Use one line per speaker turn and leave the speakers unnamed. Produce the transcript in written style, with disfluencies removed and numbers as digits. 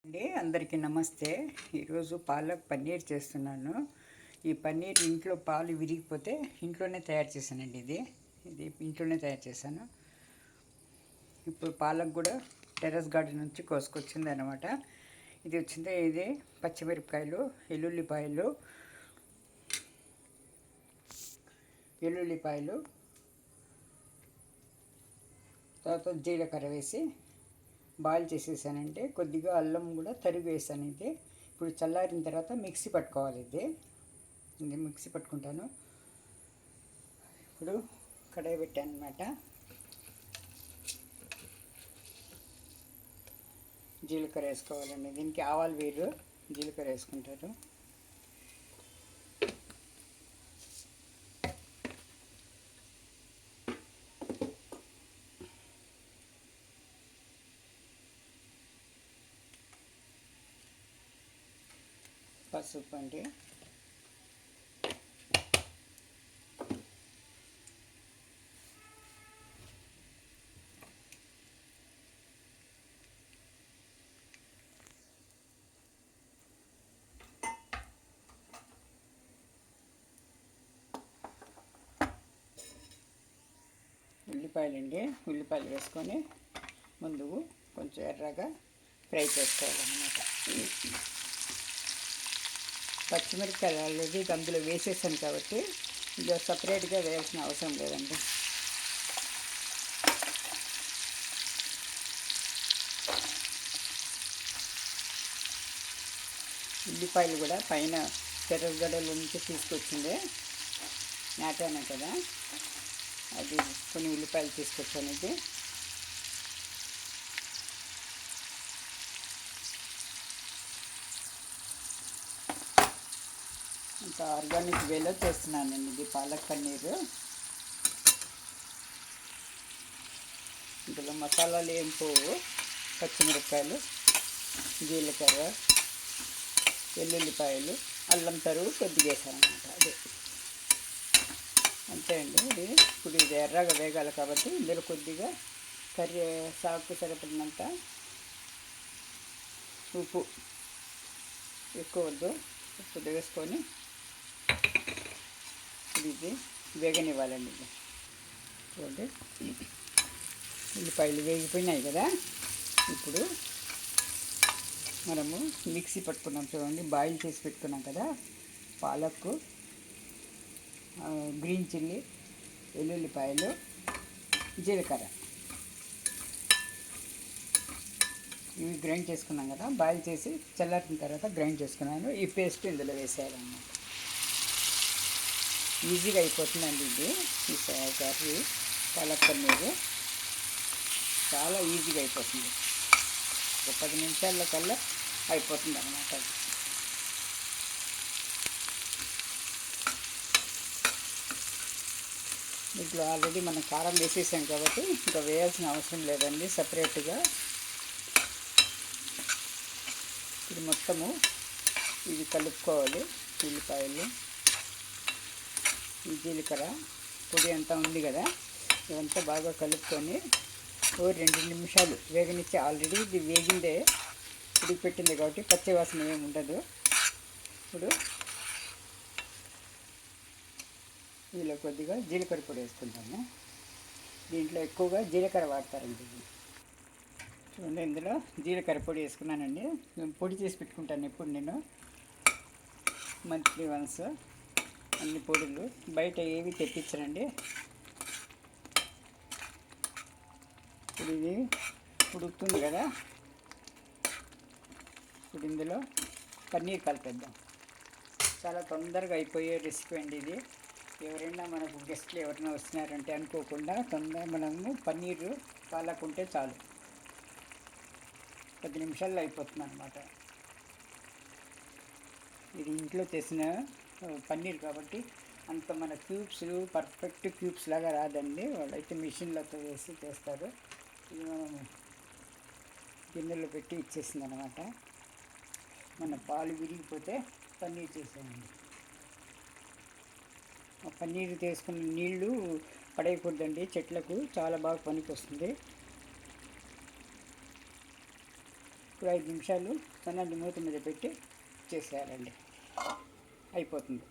అందరికీ నమస్తే. ఈరోజు పాలక్ పన్నీర్ చేస్తున్నాను. ఈ పన్నీర్ ఇంట్లో పాలు విరిగిపోతే ఇంట్లోనే తయారు చేశానండి. ఇది ఇంట్లోనే తయారు చేశాను. ఇప్పుడు పాలక్ కూడా టెర్రస్ గార్డెన్ నుంచి కోసుకొచ్చింది అనమాట. ఇది పచ్చిమిరపకాయలు, ఎల్లుల్లిపాయలు, తర్వాత జీలకర్ర వేసి బాయిల్ చేసేసానంటే కొద్దిగా అల్లం కూడా తరిగి వేసాను. ఇప్పుడు చల్లారిన తర్వాత మిక్సీ పట్టుకోవాలి. ఇది మిక్సీ పట్టుకుంటాను. ఇప్పుడు కడాయి పెట్టాను అనమాట. జీలకర్ర వేసుకోవాలండి. దీనికి ఆవాలు వేరు, జీలకర్ర వేసుకుంటారు. పసుపు అండి, ఉల్లిపాయలు వేసుకొని ముందు కొంచెం ఎర్రగా ఫ్రై చేసుకోవాలన్నమాట. పచ్చిమిరపకాయలు ఆల్రెడీ అందులో వేసేసాను కాబట్టి ఇంకా సపరేట్గా వేయాల్సిన అవసరం లేదండి. ఉల్లిపాయలు కూడా పైన చెరగడల నుంచి తీసుకొచ్చిందే, నాటాను కదా, అది కొన్ని ఉల్లిపాయలు తీసుకొచ్చాను. ఇంకా ఆర్గానిక్ వేలో చేస్తున్నానండి. ఇది పాలక్ పన్నీరు. ఇందులో మసాలాలు ఏం పోవు. పచ్చిమిరపకాయలు, జీలకర్ర, వెల్లుల్లిపాయలు, అల్లం తరుగు కొద్దిగా వేసాను అనమాట. అంతే అండి. ఇప్పుడు ఇది ఎర్రగా వేగాలి కాబట్టి ఇందులో కొద్దిగా సాగుకు సరిపడినంత ఉప్పు, ఎక్కువ వద్దు, కొద్దిగా వేసుకొని ఇది వేగనివ్వాలండి. చూడండి, ఉల్లిపాయలు వేగిపోయినాయి కదా. ఇప్పుడు మనము మిక్సీ పట్టుకున్నాం చూడండి, బాయిల్ చేసి పెట్టుకున్నాం కదా, పాలక్, గ్రీన్ చిల్లీ, వెల్లుల్లిపాయలు, జీలకర్ర ఇవి గ్రైండ్ చేసుకున్నాం కదా. బాయిల్ చేసి చల్లారిన తర్వాత గ్రైండ్ చేసుకున్నాను. ఈ పేస్ట్ ఇందులో వేసేయాలన్నమాట. ఈజీగా అయిపోతుందండి. ఈ కర్రీ పాలక్ పన్నీరు చాలా ఈజీగా అయిపోతుంది. ఒక 10 నిమిషాల కల్లా అయిపోతుంది అన్నమాట. దీంట్లో ఆల్రెడీ మనం కారం వేసేసాం కాబట్టి ఇంకా వేయాల్సిన అవసరం లేదండి సపరేట్గా. ఇది మొత్తము ఇది కలుపుకోవాలి. ఉల్లిపాయలు, ఈ జీలకర్ర పొడి అంతా ఉంది కదా, ఇదంతా బాగా కలుపుకొని 2 నిమిషాలు వేగనిచ్చి. ఆల్రెడీ ఇది వేగిందే, ఉడికి పెట్టింది కాబట్టి పచ్చివాసన ఏమి ఉండదు. ఇప్పుడు ఇందులో కొద్దిగా జీలకర్ర పొడి వేసుకుంటాము. దీంట్లో ఎక్కువగా జీలకర్ర వాడతారండి. చూడండి, ఇందులో జీలకర్ర పొడి వేసుకున్నానండి. పొడి చేసి పెట్టుకుంటాను ఎప్పుడు నేను, మంత్లీ వన్స్. అన్ని పొడులు బయట ఏవి తెప్పించరండి. ఇప్పుడు ఇది ఉడుకుతుంది కదా, ఇప్పుడు ఇందులో పన్నీర్ కలిపేద్దాం. చాలా తొందరగా అయిపోయే రెసిపీ అండి ఇది. ఎవరైనా మనకు గెస్ట్లు ఎవరైనా వస్తున్నారంటే అనుకోకుండా తొందరగా మనము పన్నీరు పాలకుంటే చాలు, 10 నిమిషాల్లో అయిపోతుంది అన్నమాట. ఇది ఇంట్లో చేసిన పన్నీర్ కాబట్టి అంత మన క్యూబ్స్ పర్ఫెక్ట్ క్యూబ్స్ లాగా రాదండి. వాళ్ళైతే మిషన్లతో వేసి చేస్తారు. ఇది మనం గిన్నెలో పెట్టి ఇచ్చేసింది అనమాట. మన పాలు విరిగిపోతే పన్నీర్ చేసామండి. ఆ పన్నీర్ తీసుకున్న నీళ్ళు పడేయకూడదండి, చెట్లకు చాలా బాగా పనికి వస్తుంది. ఇప్పుడు 5 నిమిషాలు సన్నటి మూత మీద పెట్టి చేసేయాలండి. అయిపోతుంది.